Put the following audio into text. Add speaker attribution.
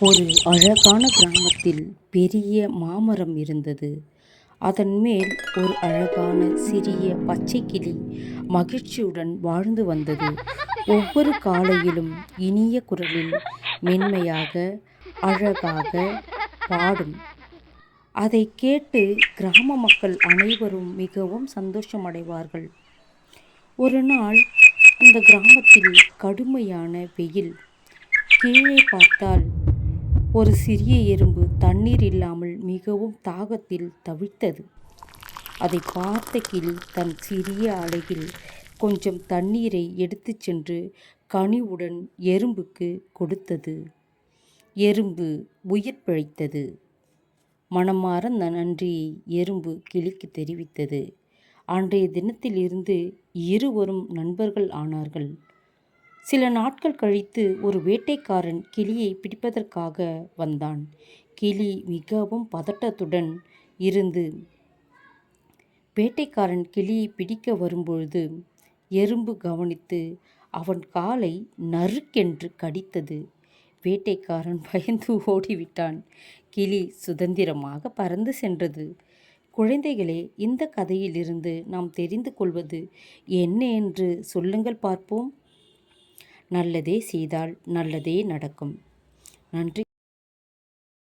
Speaker 1: ஒரு அழகான கிராமத்தில் பெரிய மாமரம் இருந்தது. அதன் மேல் ஒரு அழகான சிறிய பச்சை கிளி மகிழ்ச்சியுடன் வாழ்ந்து வந்தது. ஒவ்வொரு காலையிலும் இனிய குரலில் மென்மையாக, அழகாக பாடும். அதை கேட்டு கிராம மக்கள் அனைவரும் மிகவும் சந்தோஷமடைவார்கள். ஒரு நாள் அந்த கிராமத்தில் கடுமையான வெயில். கீழே பார்த்தால் ஒரு சிறிய எறும்பு தண்ணீர் இல்லாமல் மிகவும் தாகத்தில் தவித்தது. அதை பார்த்த கிளி தன் சிறிய அலகில் கொஞ்சம் தண்ணீரை எடுத்துச் சென்று கனிவுடன் எறும்புக்கு கொடுத்தது. எறும்பு உயிர் பிழைத்தது. மனமார்ந்த நன்றியை எறும்பு கிளிக்கு தெரிவித்தது. அன்றைய தினத்திலிருந்து இருவரும் நண்பர்கள் ஆனார்கள். சில நாட்கள் கழித்து ஒரு வேட்டைக்காரன் கிளியை பிடிப்பதற்காக வந்தான். கிளி மிகவும் பதட்டத்துடன் இருந்து வேட்டைக்காரன் கிளியை பிடிக்க வரும்பொழுது எறும்பு கவனித்து அவன் காலை நறுக்கென்று கடித்தது. வேட்டைக்காரன் பயந்து ஓடிவிட்டான். கிளி சுதந்திரமாக பறந்து சென்றது. குழந்தைகளே, இந்த கதையிலிருந்து நாம் தெரிந்து கொள்வது என்ன என்று சொல்லுங்கள் பார்ப்போம். நல்லதே செய்தால் நல்லதே நடக்கும். நன்றி.